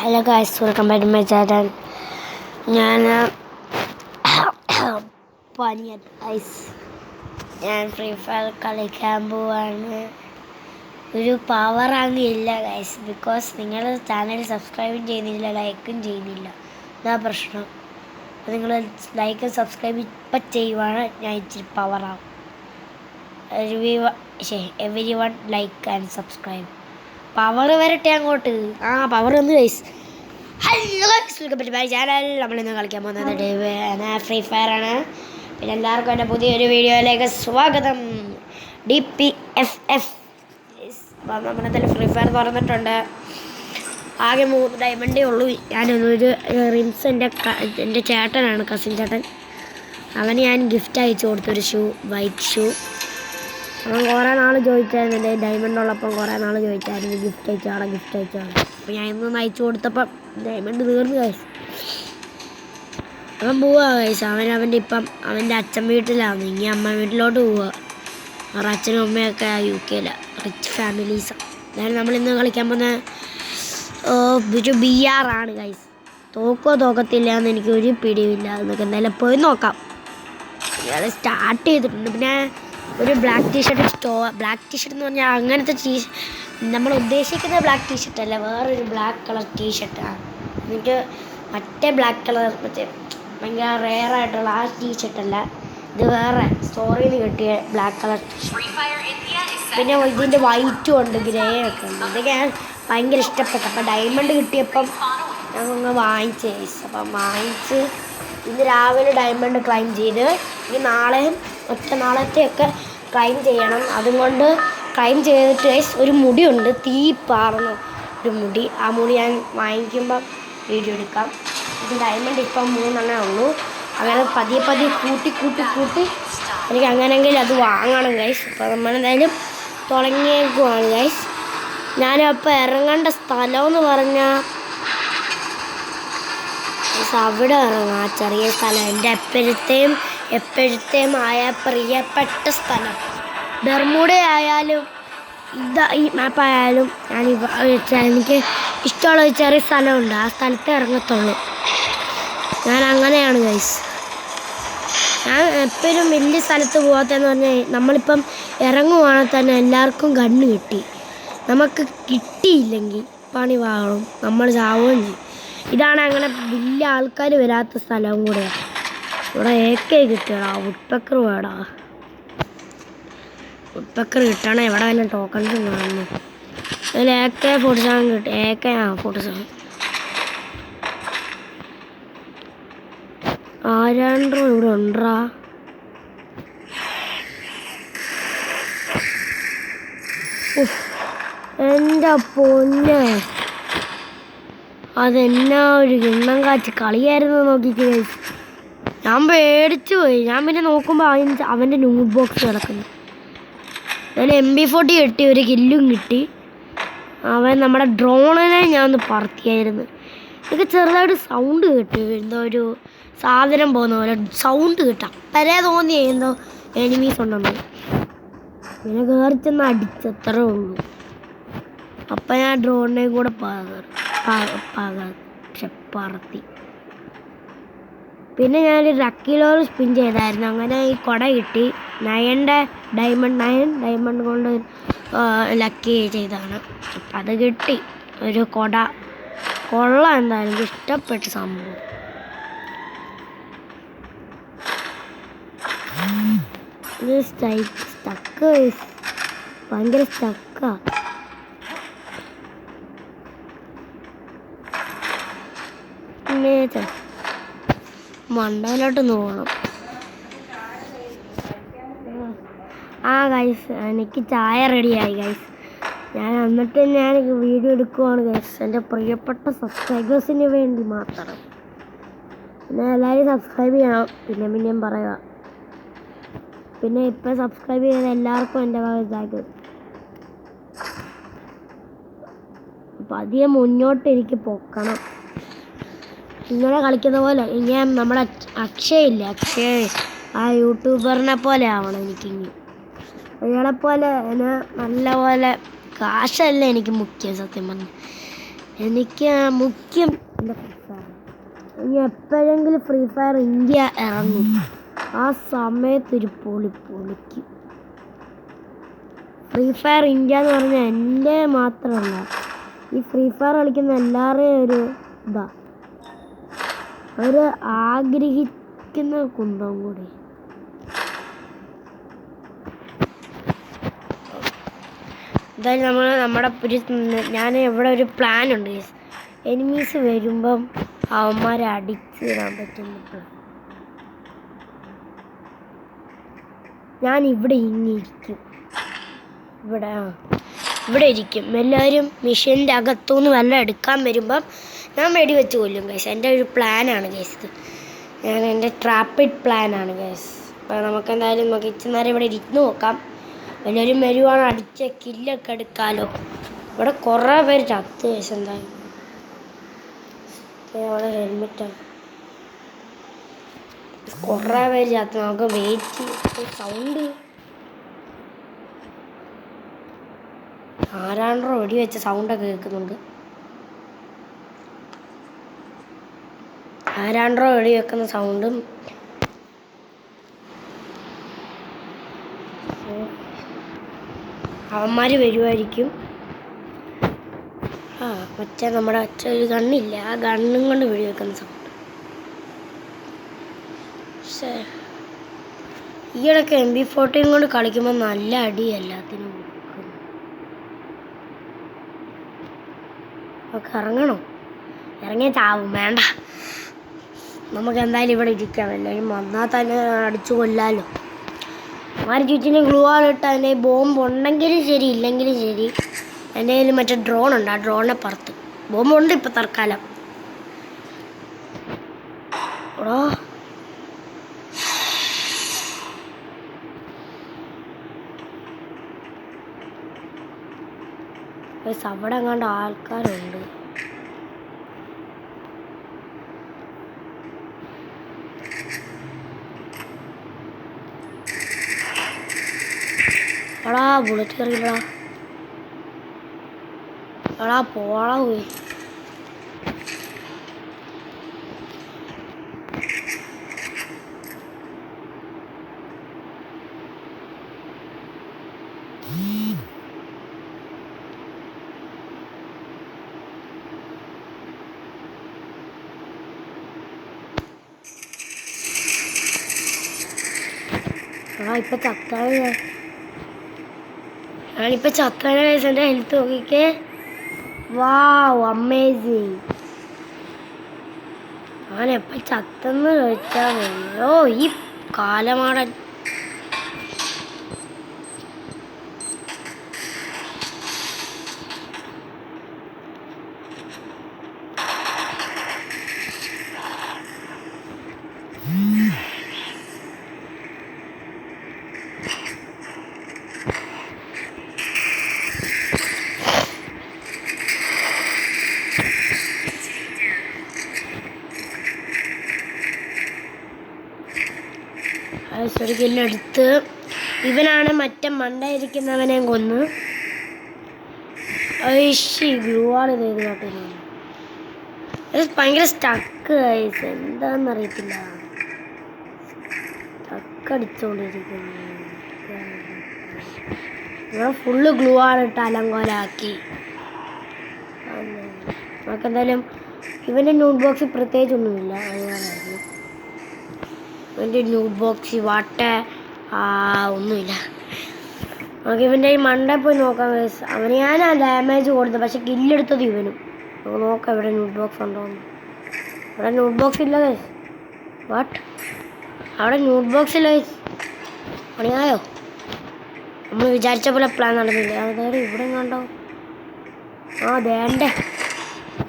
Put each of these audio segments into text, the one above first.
Hello guys, welcome back to my channel. ഞാൻ പനിയാണ് guys. ഞാൻ ഫ്രീ ഫയർ കളിക്കാൻ പോവാണ്. ഒരു പവർ അങ്ങ് ഇല്ല ഗൈസ്, ബിക്കോസ് നിങ്ങൾ ചാനൽ സബ്സ്ക്രൈബും ചെയ്യുന്നില്ല, ലൈക്കും ചെയ്യുന്നില്ല. അതാ പ്രശ്നം. അപ്പോൾ നിങ്ങൾ ലൈക്കും സബ്സ്ക്രൈബ് ഇപ്പം ചെയ്യുവാണ്, ഞാൻ ഇച്ചിരി പവറാവും. Everyone like and subscribe. Power വരട്ടെ അങ്ങോട്ട്. പവർ വന്നു guys. Hello guys, welcome to my channel. നമ്മളിന്ന് കളിക്കാൻ പോകുന്നത് ഫ്രീ ഫയർ ആണ്. പിന്നെ എല്ലാവർക്കും എൻ്റെ പുതിയൊരു വീഡിയോയിലേക്ക് സ്വാഗതം. DPFF. നമ്മളെന്തായാലും ഫ്രീ ഫയർ തുറന്നിട്ടുണ്ട്. ആകെ 3 ഡയമണ്ടേ ഉള്ളൂ. ഞാനൊരു റിൻസ് എൻ്റെ ചേട്ടനാണ്, കസിൻ ചേട്ടൻ. അവന് ഞാൻ ഗിഫ്റ്റ് അയച്ചു കൊടുത്തൊരു ഷൂ, വൈറ്റ് ഷൂ. അവൻ കുറേ നാൾ ചോദിച്ചായിരുന്നു, എൻ്റെ ഡയമണ്ട് ഉള്ളപ്പം കുറേ നാൾ ചോദിച്ചായിരുന്നു ഗിഫ്റ്റ് അയച്ചോളാം. അപ്പോൾ ഞാൻ ഇന്ന് അയച്ചു കൊടുത്തപ്പം ഡയമണ്ട് തീർന്നു ഗൈസ്. അവൻ പോവുക ഗൈസ്. അവൻ്റെ അച്ഛൻ വീട്ടിലാണ്, ഇനി അമ്മ വീട്ടിലോട്ട് പോവുക. അവരുടെ അച്ഛനും അമ്മയൊക്കെ UK-ലാണ്, റിച്ച് ഫാമിലീസാണ്. അതായത് നമ്മളിന്ന് കളിക്കാൻ പോകുന്ന ഒരു BR ആണ് ഗൈസ്. തോക്കത്തില്ല എന്ന് എനിക്കൊരു പിടിയില്ല. എന്നൊക്കെ എന്തായാലും പോയി നോക്കാം. ഇയാൾ സ്റ്റാർട്ട് ചെയ്തിട്ടുണ്ട്. പിന്നെ ഒരു ബ്ലാക്ക് ടീഷർട്ട് എന്ന് പറഞ്ഞാൽ അങ്ങനത്തെ നമ്മൾ ഉദ്ദേശിക്കുന്ന ബ്ലാക്ക് ടീഷർട്ട് അല്ല, വേറൊരു ബ്ലാക്ക് കളർ ടീഷർട്ടാണ്. എന്നിട്ട് മറ്റേ ബ്ലാക്ക് കളർ ഭയങ്കര റെയർ ആയിട്ടുള്ള ആ ടീഷർട്ടല്ല, ഇത് വേറെ സ്റ്റോറിയിൽ നിന്ന് കിട്ടിയ ബ്ലാക്ക് കളർ ടീഷർട്ട്. പിന്നെ ഇതിൻ്റെ വൈറ്റും ഉണ്ട്, ഗ്രേ ഒക്കെ ഉണ്ട്. ഇതൊക്കെ ഞാൻ ഭയങ്കര ഇഷ്ടപ്പെട്ടു. അപ്പം ഡയമണ്ട് കിട്ടിയപ്പം ഞങ്ങൾ വാങ്ങിച്ച്. അപ്പം ഇന്ന് രാവിലെ ഡയമണ്ട് ക്ലൈം ചെയ്ത് ഇനി നാളെയും നാളത്തെയൊക്കെ ക്ലൈം ചെയ്യണം. അതുകൊണ്ട് ക്ലൈം ചെയ്തിട്ട് ഒരു മുടിയുണ്ട്, തീ പാറുന്ന ഒരു മുടി. ആ മുടി ഞാൻ വാങ്ങിക്കുമ്പം വീഡിയോ എടുക്കാം. ഇത് ഡയമണ്ട് ഇപ്പം 3 ഉള്ളൂ. അങ്ങനെ പതിയെ കൂട്ടി എനിക്ക് അങ്ങനെയെങ്കിൽ അത് വാങ്ങണം ഗൈസ്. അപ്പോൾ നമ്മളെന്തായാലും തുടങ്ങിയേക്കുവാണ് ഗൈസ്. ഞാനപ്പോൾ ഇറങ്ങേണ്ട സ്ഥലമെന്ന് പറഞ്ഞാൽ അവിടെ ഇറങ്ങാം. ചെറിയ സ്ഥലം, എൻ്റെ എപ്പോഴത്തെയും ആയ പ്രിയപ്പെട്ട സ്ഥലം. ബെർമുഡ ആയാലും ഈ മാപ്പായാലും എനിക്ക് ഇഷ്ടമുള്ള ഒരു ചെറിയ സ്ഥലമുണ്ട്, ആ സ്ഥലത്തെ ഇറങ്ങത്തുള്ളൂ. ഞാൻ അങ്ങനെയാണ് ഗൈസ്. ഞാൻ എപ്പോഴും വലിയ സ്ഥലത്ത് പോകാത്തതെന്ന് പറഞ്ഞാൽ നമ്മളിപ്പം ഇറങ്ങുവാണെങ്കിൽ തന്നെ എല്ലാവർക്കും ഗണ്ണ് കിട്ടി. നമുക്ക് കിട്ടിയില്ലെങ്കിൽ പണി വാങ്ങും, നമ്മൾ ചാവുകയും ചെയ്യും. ഇതാണ് അങ്ങനെ വലിയ ആൾക്കാർ വരാത്ത സ്ഥലവും കൂടെയാണ്. ഇവിടെ AK കിട്ടിയടാ, വുഡ്പെക്കർ വേടാ. വുഡ്പെക്കർ കിട്ടണേ. എവിടെ വല്ല ടോക്കൺസും കാണുന്നു. അതിൽ AK-47 കിട്ടി. AK-47 ആരാണ്ടോ ഇവിടെ ഉണ്ടാ. എൻ്റെ പൊന്നെ, അതെന്നാ ഒരു കിണ്ണം കാച്ചി കളിയായിരുന്നു നോക്കിയിട്ട്. ഞാൻ പേടിച്ചു പോയി. ഞാൻ പിന്നെ നോക്കുമ്പോൾ അവൻ്റെ ന്യൂഡ് ബോക്സ് കിടക്കുന്നു. അതിൽ MP40 കിട്ടി, ഒരു കില്ലും കിട്ടി. അവൻ നമ്മുടെ ഡ്രോണിനെ ഞാൻ ഒന്ന് പറത്തിയായിരുന്നു. എനിക്ക് ചെറുതായിട്ട് സൗണ്ട് കിട്ടി, എന്തോ ഒരു സാധനം പോകുന്ന പോലെ സൗണ്ട് കിട്ടാം. പരേ തോന്നി എന്തോ എനിമീസ് ഉണ്ടെന്ന്. പിന്നെ കയറി ചെന്ന് അടിച്ചത്രേ ഉള്ളൂ. അപ്പം ഞാൻ ഡ്രോണിനെ കൂടെ പറത്തി. പിന്നെ ഞാനൊരു ലക്കി ലോറി സ്പിൻ ചെയ്തായിരുന്നു. അങ്ങനെ ഈ കുട കിട്ടി. 9 ഡയമണ്ട് കൊണ്ട് ലക്കി ചെയ്താണ്. അപ്പം അത് കിട്ടി, ഒരു കുട. കൊള്ളാം, എന്തായാലും എനിക്ക് ഇഷ്ടപ്പെട്ട സംഭവം. ഇത് സ്റ്റക്ക്, ഭയങ്കര സ്റ്റക്കാ. മണ്ടയിലോട്ട് പോകണം. ഗൈസ്, എനിക്ക് ചായ റെഡിയായി ഗൈസ്. എന്നിട്ട് ഞാൻ വീഡിയോ എടുക്കുവാണ് ഗൈസ്, എൻ്റെ പ്രിയപ്പെട്ട സബ്സ്ക്രൈബേഴ്സിന് വേണ്ടി മാത്രം. പിന്നെ എല്ലാവരും സബ്സ്ക്രൈബ് ചെയ്യണം. പിന്നെയും പറയുക. പിന്നെ ഇപ്പം സബ്സ്ക്രൈബ് ചെയ്ത എല്ലാവർക്കും എൻ്റെ ഇതാക്കും. അപ്പം അധികം മുന്നോട്ട് എനിക്ക് പൊക്കണം. ഇങ്ങനെ കളിക്കുന്ന പോലെ ഞാൻ നമ്മുടെ അക്ഷയ് ആ യൂട്യൂബറിനെ പോലെ ആവണം എനിക്കിനി. അയാളെപ്പോലെ നല്ല പോലെ കാശല്ല എനിക്ക് മുഖ്യം. സത്യം പറഞ്ഞു എനിക്ക് മുഖ്യം എൻ്റെ ഫ്രീ ഫയർ. ഇനി എപ്പോഴെങ്കിലും ഫ്രീ ഫയർ ഇന്ത്യ ഇറങ്ങും, ആ സമയത്തൊരു പൊളിക്കും. ഫ്രീ ഫയർ ഇന്ത്യ എന്ന് പറഞ്ഞാൽ എൻ്റെ മാത്രമല്ല, ഈ ഫ്രീ ഫയർ കളിക്കുന്ന എല്ലാവരുടെയും ഒരു ഇതാ, അവർ ആഗ്രഹിക്കുന്ന കുന്തം കൂടി. എന്തായാലും ഞാൻ ഇവിടെ ഒരു പ്ലാൻ ഉണ്ട്. എനിമീസ് വരുമ്പം അവന്മാരെ അടിച്ചിടാൻ പറ്റുന്ന ഞാൻ ഇവിടെ ഇരിക്കും. ഇവിടെ ഇരിക്കും. എല്ലാവരും മെഷീൻ്റെ അകത്തുനിന്ന് വല്ലതും എടുക്കാൻ വരുമ്പം ഞാൻ വെടിവെച്ച് കൊല്ലും ഗൈസ്. എൻ്റെ ഒരു പ്ലാനാണ് ഗൈസ് ഇത്. എൻ്റെ ട്രാപ്പിഡ് പ്ലാനാണ് ഗൈസ്. അപ്പോൾ നമുക്ക് ഇച്ചിരി നേരം ഇവിടെ ഇരുന്ന് നോക്കാം. എല്ലാവരും വരുവാണ്, അടിച്ച കില്ലൊക്കെ എടുക്കാമല്ലോ. ഇവിടെ കുറേ പേര് ചത്ത് ഗൈസ്. എന്തായാലും അവിടെ ഹെൽമെറ്റാണ്. കുറേ പേര് ചത്ത്. നമുക്ക് വെയിറ്റ് സൗണ്ട് ആരാണ്ടോ വെടി വെച്ച സൗണ്ടൊക്കെ കേൾക്കുന്നുണ്ട്. ആരാണ്ടോ വെടി വെക്കുന്ന സൗണ്ടും അവന്മാർ വരുമായിരിക്കും. മറ്റേ നമ്മുടെ ഒരു ഗണ്ണില്ല, ആ ഗണ്ണും കൊണ്ട് വെടി വെക്കുന്ന സൗണ്ട്. പക്ഷേ ഈയിടയ്ക്ക് MP14 കൊണ്ട് കളിക്കുമ്പോൾ നല്ല അടി എല്ലാത്തിനും. നമുക്ക് ഇറങ്ങണോ? ഇറങ്ങിയ ചാവും, വേണ്ട. നമുക്ക് എന്തായാലും ഇവിടെ ഇരിക്കാം. എല്ലാവരും വന്നാൽ തന്നെ അടിച്ചു കൊല്ലാലോ. ആര് ചുറ്റിനും ഗ്ലൂ ആളിട്ട് അതിൻ്റെ ബോംബ് ഉണ്ടെങ്കിലും ശരി ഇല്ലെങ്കിലും ശരി. എൻ്റെ കയ്യിൽ മറ്റേ ഡ്രോൺ ഉണ്ട്, ആ ഡ്രോണിനെ പുറത്ത് ബോംബുണ്ട് ഇപ്പം തൽക്കാലം. ഓ അവിടെ എങ്ങാണ്ട് ആൾക്കാരുണ്ട്. എടാ ബുള്ളറ്റ് കയറിയില്ലടാ. എടാ പോളാ പോയി. ഇപ്പം ഞാനിപ്പോൾ ചത്താന എൻ്റെ ഹെൽത്ത് നോക്കിക്കേ. വാവ്, അമേസിങ്. ഞാനെപ്പോൾ ചത്തെന്ന് ചോദിച്ചാൽ മതിയോ ഈ കാലമാടൻ. അടുത്ത് ഇവനാണ് മറ്റേ മണ്ടായിരിക്കുന്നവനെ കൊന്ന്. ഗ്ലൂവാൾ ചെയ്ത് കേട്ടോ. ഭയങ്കര സ്റ്റക്ക് ആയിസ്, എന്താണെന്നറിയത്തില്ല. സ്റ്റക്ക് അടിച്ചോണ്ടിരിക്കുന്നു. ഇവിടെ ഫുള്ള് ഗ്ലൂ ആളിട്ട് അലങ്കോലാക്കി. നമുക്കെന്തായാലും ഇവൻ്റെ നോട്ട് ബോക്സിൽ പ്രത്യേകിച്ചൊന്നുമില്ല. അതുപോലായിരുന്നു ഇവൻ്റെ നോട്ട് ബോക്സ് ഒന്നുമില്ല. നമുക്ക് ഇവൻ്റെ ഈ മണ്ട പോയി നോക്കാം. അവന് ഞാൻ ഡാമേജ് കൊടുത്തത്, പക്ഷെ കില്ലെടുത്തത് ഇവനും. നമുക്ക് നോക്കാം ഇവിടെ നോട്ട് ബോക്സ് ഉണ്ടോന്ന്. അവിടെ നോട്ട് ബോക്സ് ഇല്ല ഗൈസ്. അവിടെ നോട്ട് ബോക്സ് ഇല്ല ഗൈസ്. പണിയായോ? നമ്മൾ വിചാരിച്ച പോലെ പ്ലാൻ നടന്നില്ല. അതായത് ഇവിടെ കണ്ടോ? വേണ്ടേ,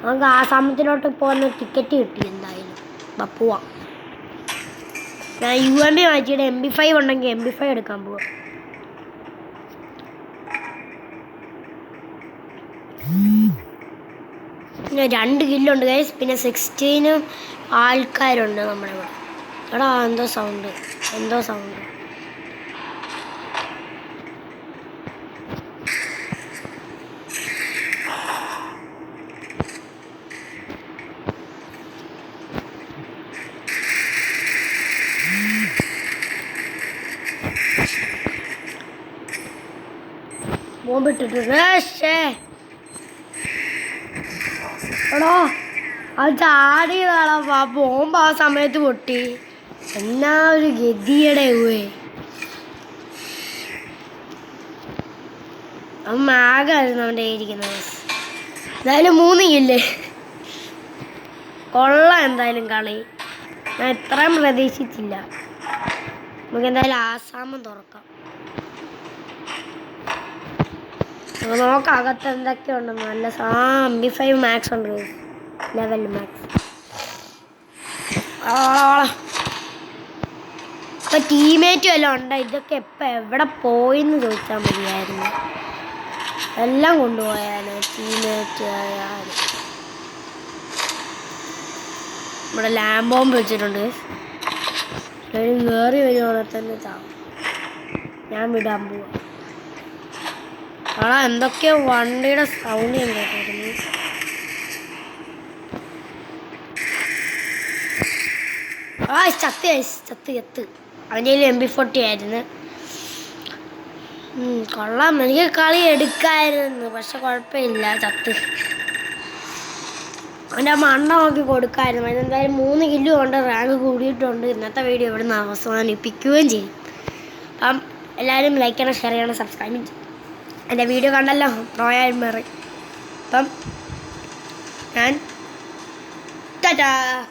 നമുക്ക് ആ സമയത്തിലോട്ട് പോകുന്ന ടിക്കറ്റ് കിട്ടി. എന്തായാലും പോവാം. ഞാൻ UMP മാറ്റിയിട്ട് MP5 ഉണ്ടെങ്കിൽ MP5 എടുക്കാൻ പോവാം. പിന്നെ 2 കില്ലുണ്ട് ഗൈസ്. പിന്നെ 16 ആൾക്കാരുണ്ട് നമ്മുടെ ഇവിടെ. എടാ എന്തോ സൗണ്ട്. ബോംബിട്ടിട്ടുണ്ട്. എടോ അത് ചാടിയതാണോ ആ ബോംബ് ആ സമയത്ത് പൊട്ടി. എന്നാ ഒരു ഗതിയുടെ അവൻ മാഗായിരുന്നു അവൻ്റെ ഇരിക്കുന്നത്. എന്തായാലും 3 കില്ല് കൊള്ളാം. എന്തായാലും കളി ഞാൻ ഇത്രയും പ്രതീക്ഷിച്ചില്ല. നമുക്ക് എന്തായാലും ആസാമം തുറക്കാം. നോക്കാം അകത്ത് എന്തൊക്കെ ഉണ്ടെന്ന്. നല്ല MP5 മാക്സ് ഉണ്ട്, ലെവൽ മാക്സ്. ഇപ്പൊ ടീമേറ്റും എല്ലാം ഉണ്ട്. ഇതൊക്കെ എപ്പോൾ എവിടെ പോയിന്ന് ചോദിച്ചാൽ മതിയായിരുന്നു. എല്ലാം കൊണ്ടുപോയാണ് ടീമേറ്റ് ആയാലും. ഇവിടെ ലാമ്പ് ബോംബ് വെച്ചിട്ടുണ്ട്. കയറി വരുവാണെങ്കിൽ തന്നെ ചാവും. ഞാൻ വിടാൻ പോവാ. എന്തൊക്കെയോ വണ്ടിയുടെ സൗണ്ട് ഞാൻ കേട്ടായിരുന്നു. ചത്ത് അവൻ്റെ കയ്യിൽ MP40 ആയിരുന്നു. കൊള്ളാം. എനിക്ക് കളി എടുക്കായിരുന്നു, പക്ഷെ കുഴപ്പമില്ല. ചത്ത് അവൻ്റെ മണ്ണ നോക്കി കൊടുക്കായിരുന്നു. അതിനെന്തായാലും 3 കില്ലും ഉണ്ട്, റാങ്ക് കൂടിയിട്ടുണ്ട്. ഇന്നത്തെ വീഡിയോ ഇവിടെ നിന്ന് അവസാനിപ്പിക്കുകയും ചെയ്യും. അപ്പം എല്ലാവരും ലൈക്ക് ചെയ്യണം, ഷെയർ ചെയ്യണം, സബ്സ്ക്രൈബ് ചെയ്യണം. എൻ്റെ വീഡിയോ കണ്ടല്ലോ റോയൽ മെറി. അപ്പം ഞാൻ ടാറ്റാ.